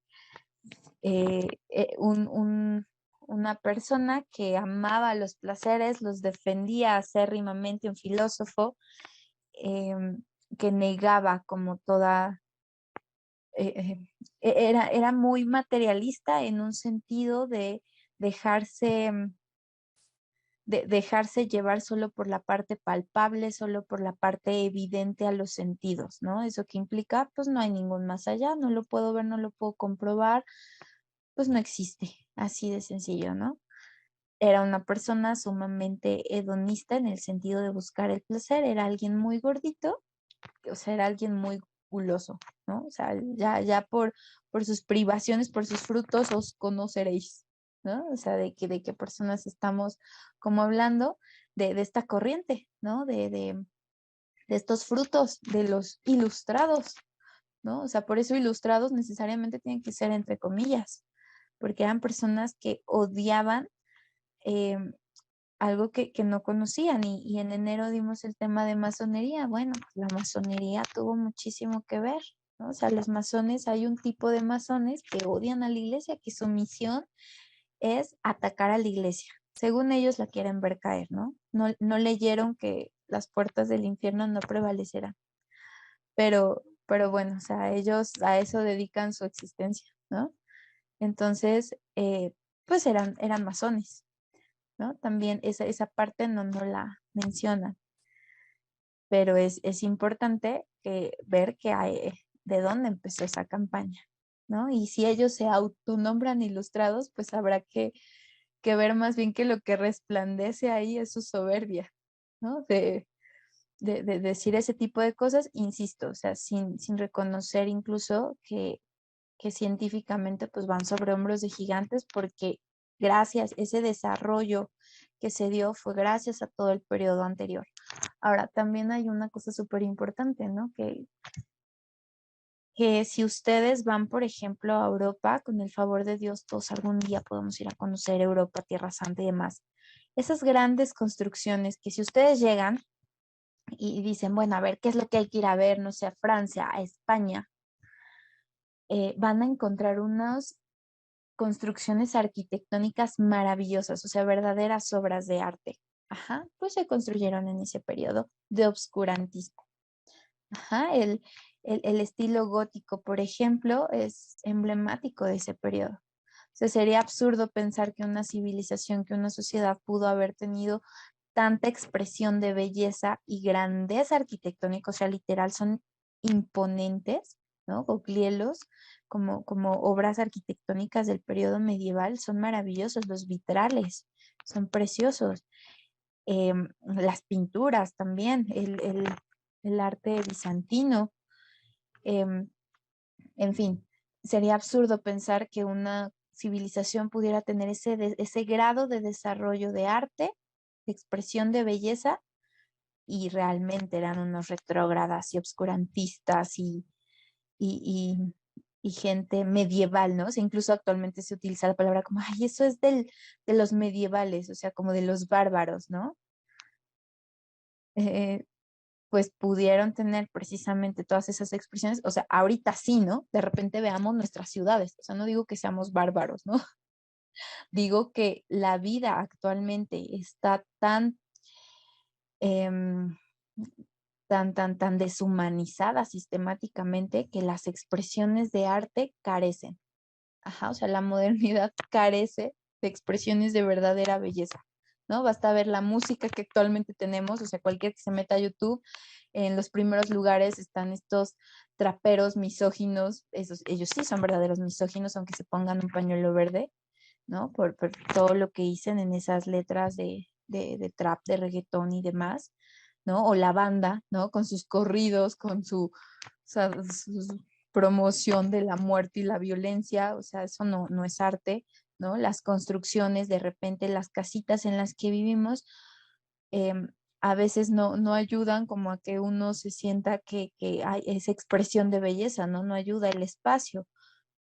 eh, eh, un, un, una persona que amaba los placeres, los defendía acérrimamente, un filósofo que negaba como toda, era muy materialista en un sentido de dejarse, dejarse llevar solo por la parte palpable, solo por la parte evidente a los sentidos, ¿no? Eso que implica, pues no hay ningún más allá, no lo puedo ver, no lo puedo comprobar, pues no existe, así de sencillo, ¿no? Era una persona sumamente hedonista en el sentido de buscar el placer, era alguien muy gordito, o sea, era alguien muy guloso, ¿no? O sea, ya por sus privaciones, por sus frutos os conoceréis, ¿no? O sea, de qué personas estamos como hablando, de esta corriente, ¿no? De estos frutos, de los ilustrados, ¿no? O sea, por eso ilustrados necesariamente tienen que ser entre comillas, porque eran personas que odiaban eh, algo que no conocían y en enero dimos el tema de masonería. Bueno, pues la masonería tuvo muchísimo que ver, ¿no? O sea, los masones, hay un tipo de masones que odian a la iglesia, que su misión es atacar a la iglesia. Según ellos la quieren ver caer, ¿no? No leyeron que las puertas del infierno no prevalecerán. Pero bueno, o sea, ellos a eso dedican su existencia, ¿no? Entonces, pues eran masones. ¿No? También esa parte no la menciona, pero es importante ver que hay, de dónde empezó esa campaña, ¿no? Y si ellos se autonombran ilustrados, pues habrá que ver más bien que lo que resplandece ahí es su soberbia, ¿no? De decir ese tipo de cosas, insisto, o sea, sin reconocer incluso que científicamente pues van sobre hombros de gigantes porque gracias, ese desarrollo que se dio fue gracias a todo el periodo anterior. Ahora, también hay una cosa súper importante, ¿no? Que si ustedes van, por ejemplo, a Europa, con el favor de Dios, todos algún día podemos ir a conocer Europa, Tierra Santa y demás. Esas grandes construcciones que si ustedes llegan y dicen, bueno, a ver, ¿qué es lo que hay que ir a ver? No sé, a Francia, a España, van a encontrar unos construcciones arquitectónicas maravillosas, o sea, verdaderas obras de arte. Ajá, pues se construyeron en ese periodo de obscurantismo. Ajá, el estilo gótico, por ejemplo, es emblemático de ese periodo. O sea, sería absurdo pensar que una civilización, que una sociedad pudo haber tenido tanta expresión de belleza y grandeza arquitectónica, o sea, literal, son imponentes, ¿no? Goglielos, como obras arquitectónicas del periodo medieval, son maravillosos, los vitrales son preciosos, las pinturas también, el arte bizantino, em, en fin, sería absurdo pensar que una civilización pudiera tener ese grado de desarrollo de arte, de expresión de belleza, y realmente eran unos retrógradas y obscurantistas y, y gente medieval, ¿no? O sea, incluso actualmente se utiliza la palabra como, ay, eso es de los medievales, o sea, como de los bárbaros, ¿no? Eh, pues pudieron tener precisamente todas esas expresiones, o sea, ahorita sí, ¿no? De repente veamos nuestras ciudades, o sea, no digo que seamos bárbaros, ¿no? Digo que la vida actualmente está em, tan deshumanizada sistemáticamente que las expresiones de arte carecen. Ajá, o sea, la modernidad carece de expresiones de verdadera belleza, ¿no? Basta ver la música que actualmente tenemos, o sea, cualquier que se meta a YouTube, en los primeros lugares están estos traperos misóginos, ellos sí son verdaderos misóginos, aunque se pongan un pañuelo verde, ¿no? Por todo lo que dicen en esas letras de trap, de reggaetón y demás, ¿no? O la banda, ¿no? Con sus corridos, con o sea, su promoción de la muerte y la violencia, o sea, eso no es arte, ¿no? Las construcciones, de repente las casitas en las que vivimos, eh, a veces no ayudan como a que uno se sienta que hay esa expresión de belleza, ¿no? No ayuda el espacio.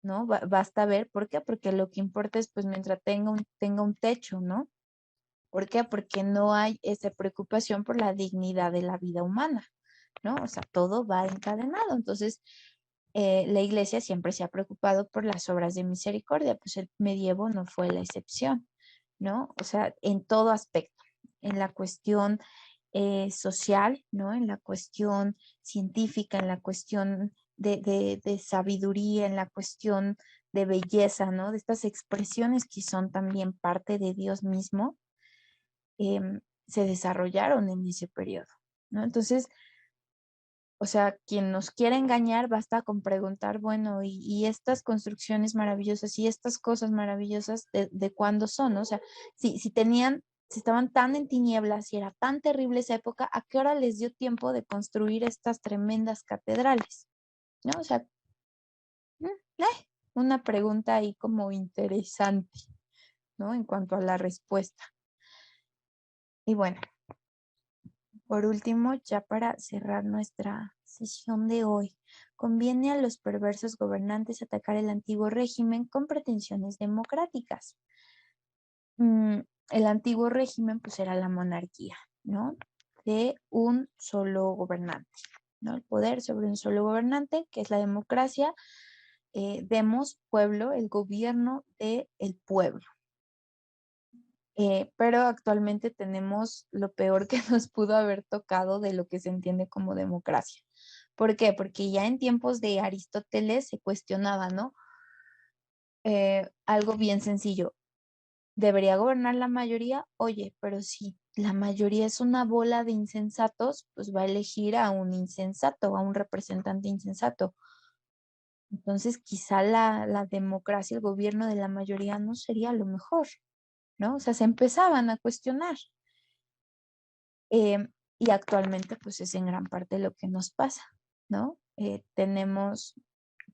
¿No? Basta ver, ¿por qué? Porque lo que importa es, pues, mientras tenga un techo, ¿no? ¿Por qué? Porque no hay esa preocupación por la dignidad de la vida humana, ¿no? O sea, todo va encadenado. Entonces, la iglesia siempre se ha preocupado por las obras de misericordia, pues el medievo no fue la excepción, ¿no? O sea, en todo aspecto, en la cuestión social, ¿no? En la cuestión científica, en la cuestión de sabiduría, en la cuestión de belleza, ¿no? De estas expresiones que son también parte de Dios mismo, se desarrollaron en ese periodo, ¿no? Entonces, o sea, quien nos quiere engañar basta con preguntar, bueno, y estas construcciones maravillosas y estas cosas maravillosas de cuándo son, ¿no? O sea, si tenían, si estaban tan en tinieblas y era tan terrible esa época, ¿a qué hora les dio tiempo de construir estas tremendas catedrales? ¿No? O sea, mm, una pregunta ahí como interesante, ¿no? En cuanto a la respuesta. Y bueno, por último, ya para cerrar nuestra sesión de hoy, conviene a los perversos gobernantes atacar el antiguo régimen con pretensiones democráticas. Mm, el antiguo régimen pues era la monarquía, ¿no? De un solo gobernante, ¿no? El poder sobre un solo gobernante, que es la democracia. Demos pueblo, el gobierno del pueblo. Pero actualmente tenemos lo peor que nos pudo haber tocado de lo que se entiende como democracia. ¿Por qué? Porque ya en tiempos de Aristóteles se cuestionaba, ¿no? Algo bien sencillo. ¿Debería gobernar la mayoría? Oye, pero si la mayoría es una bola de insensatos, pues va a elegir a un insensato, a un representante insensato. Entonces, quizá la democracia, el gobierno de la mayoría no sería lo mejor, ¿no? O sea, se empezaban a cuestionar. Eh, y actualmente, pues es en gran parte lo que nos pasa, ¿no? Tenemos,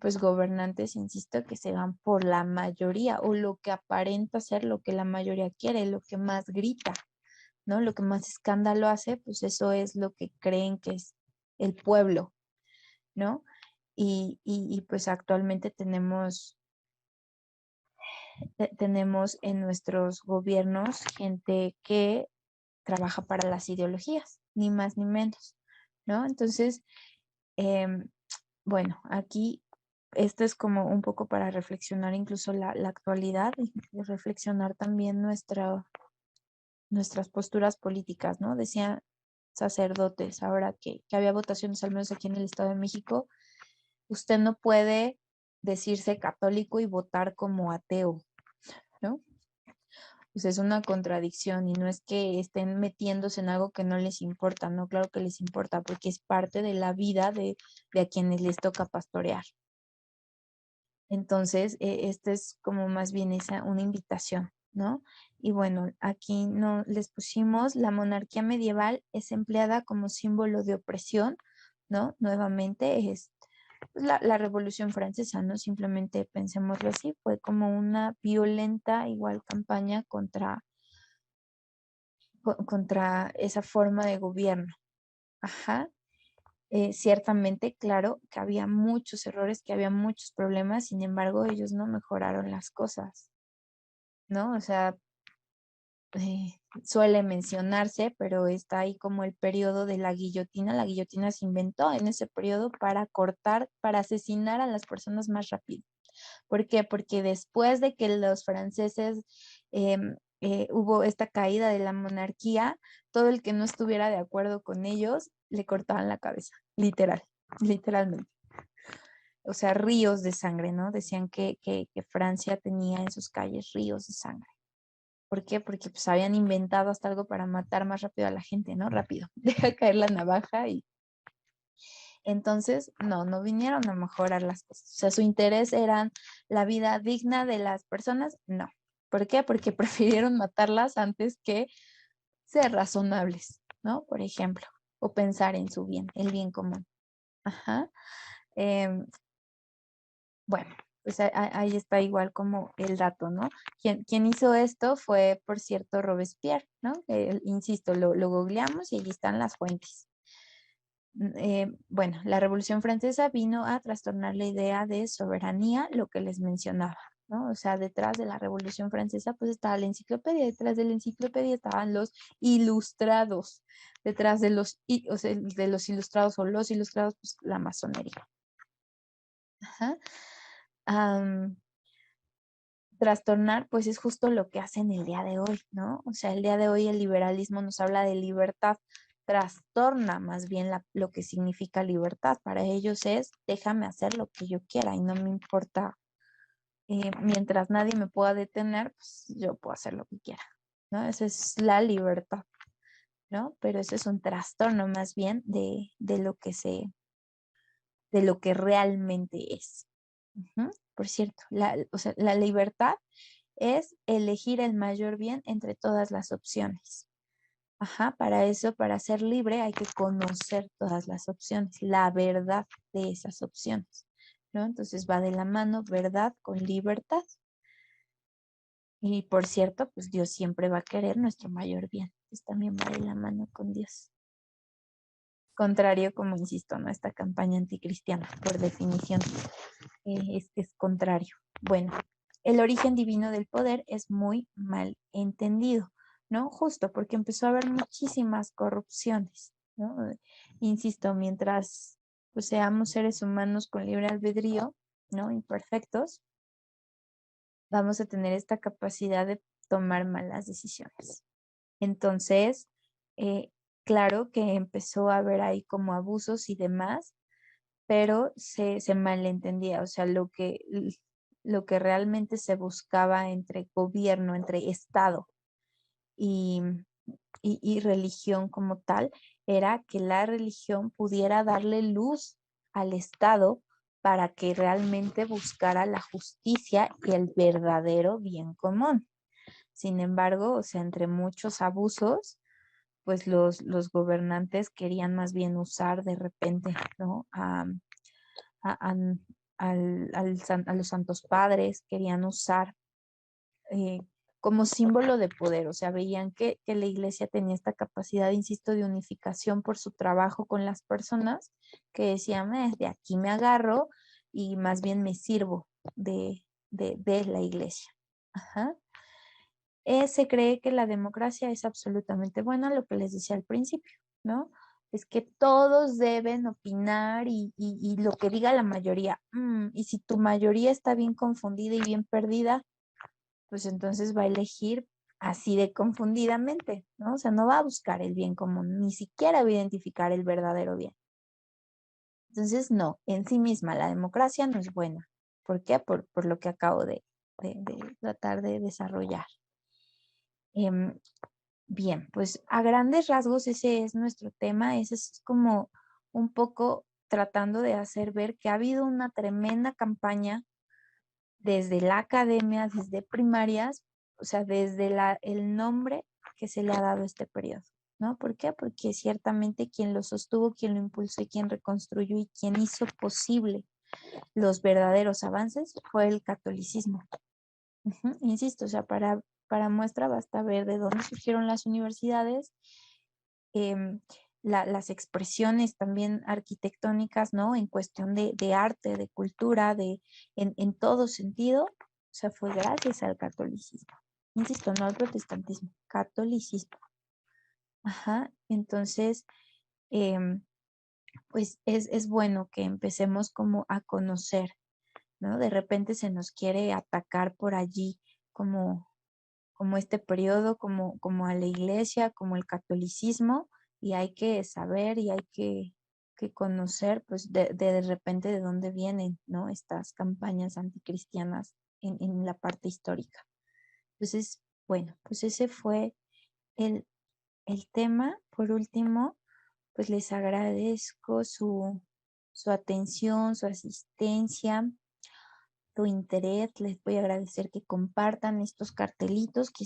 pues, gobernantes, insisto, que se van por la mayoría o lo que aparenta ser lo que la mayoría quiere, lo que más grita, ¿no? Lo que más escándalo hace, pues eso es lo que creen que es el pueblo, ¿no? Pues actualmente tenemos en nuestros gobiernos gente que trabaja para las ideologías, ni más ni menos, ¿no? Entonces, em, bueno, aquí esto es como un poco para reflexionar incluso la actualidad y reflexionar también nuestras posturas políticas, ¿no? Decían sacerdotes, ahora que había votaciones, al menos aquí en el Estado de México, usted no puede decirse católico y votar como ateo, ¿no? Pues es una contradicción y no es que estén metiéndose en algo que no les importa, no, claro que les importa porque es parte de la vida de a quienes les toca pastorear. Entonces, esta es como más bien una invitación, ¿no? Y bueno, aquí no les pusimos la monarquía medieval es empleada como símbolo de opresión, ¿no? Nuevamente es pues, la Revolución Francesa, ¿no? Simplemente pensémoslo así, fue como una violenta igual campaña contra esa forma de gobierno. Ajá. Ciertamente, claro, que había muchos errores, que había muchos problemas, sin embargo, ellos no mejoraron las cosas, ¿no? O sea, suele mencionarse, pero está ahí como el periodo de la guillotina. La guillotina se inventó en ese periodo para cortar, para asesinar a las personas más rápido. ¿Por qué? Porque después de que los franceses hubo esta caída de la monarquía, todo el que no estuviera de acuerdo con ellos le cortaban la cabeza, literalmente. O sea, ríos de sangre, ¿no? Decían que Francia tenía en sus calles ríos de sangre. ¿Por qué? Porque pues habían inventado hasta algo para matar más rápido a la gente, ¿no? Rápido. Deja caer la navaja y entonces, no vinieron a mejorar las cosas. O sea, su interés era la vida digna de las personas, no. ¿Por qué? Porque prefirieron matarlas antes que ser razonables, ¿no? Por ejemplo, o pensar en su bien, el bien común. Ajá. Em, bueno, pues ahí está igual como el dato, ¿no? Quien hizo esto fue, por cierto, Robespierre, ¿no? Insisto, lo googleamos y allí están las fuentes. Bueno, la Revolución Francesa vino a trastornar la idea de soberanía, lo que les mencionaba, ¿no? O sea, detrás de la Revolución Francesa, pues estaba la enciclopedia, detrás de la enciclopedia estaban los ilustrados, detrás de o sea, de los ilustrados o los ilustrados, pues la masonería. Ajá. Trastornar, pues es justo lo que hacen el día de hoy, ¿no? O sea, el día de hoy el liberalismo nos habla de libertad, trastorna más bien lo que significa libertad. Para ellos es, déjame hacer lo que yo quiera y no me importa, mientras nadie me pueda detener, pues yo puedo hacer lo que quiera, ¿no? Esa es la libertad, ¿no? Pero eso es un trastorno más bien de lo que realmente es. Por cierto, o sea, la libertad es elegir el mayor bien entre todas las opciones. Ajá, para eso, para ser libre, hay que conocer todas las opciones, la verdad de esas opciones, ¿no? Entonces va de la mano verdad con libertad. Y por cierto, pues Dios siempre va a querer nuestro mayor bien. Pues también va de la mano con Dios. Contrario, como insisto, ¿no? Esta campaña anticristiana, por definición, es contrario. Bueno, el origen divino del poder es muy mal entendido, ¿no? Justo porque empezó a haber muchísimas corrupciones, ¿no? Insisto, mientras pues, seamos seres humanos con libre albedrío, ¿no? Imperfectos, vamos a tener esta capacidad de tomar malas decisiones. Entonces, eh, claro que empezó a haber ahí como abusos y demás, pero se malentendía, o sea, lo que realmente se buscaba entre gobierno, entre Estado y, y religión como tal, era que la religión pudiera darle luz al Estado para que realmente buscara la justicia y el verdadero bien común. Sin embargo, o sea, entre muchos abusos, pues los gobernantes querían más bien usar de repente, ¿no? A, a- a los santos padres, querían usar eh, como símbolo de poder, o sea, veían que la iglesia tenía esta capacidad, insisto, de unificación por su trabajo con las personas, que decían, de aquí me agarro y más bien me sirvo de la iglesia. Ajá. Se cree que la democracia es absolutamente buena, lo que les decía al principio, ¿no? Es que todos deben opinar y lo que diga la mayoría. Y si tu mayoría está bien confundida y bien perdida, pues entonces va a elegir así de confundidamente, ¿no? O sea, no va a buscar el bien común, ni siquiera va a identificar el verdadero bien. Entonces, no, en sí misma la democracia no es buena. ¿Por qué? Por lo que acabo de tratar de desarrollar. Em, Bien, pues a grandes rasgos ese es nuestro tema, ese es como un poco tratando de hacer ver que ha habido una tremenda campaña desde la academia, desde primarias, o sea, desde el nombre que se le ha dado a este periodo, ¿no? ¿Por qué? Porque ciertamente quien lo sostuvo, quien lo impulsó y quien reconstruyó y quien hizo posible los verdaderos avances fue el catolicismo. Insisto, o sea, para muestra basta ver de dónde surgieron las universidades, em, las expresiones también arquitectónicas, ¿no? En cuestión de arte, de cultura, en todo sentido, o sea, fue gracias al catolicismo. Insisto, no al protestantismo, catolicismo. Ajá, entonces, em, pues es bueno que empecemos como a conocer, ¿no? De repente se nos quiere atacar por allí como como este periodo, como a la iglesia, como el catolicismo, y hay que saber y hay que conocer, pues, de repente de dónde vienen, ¿no? Estas campañas anticristianas en la parte histórica. Entonces, bueno, pues ese fue el, el tema. Por último, pues les agradezco su atención, su asistencia, tu interés. Les voy a agradecer que compartan estos cartelitos que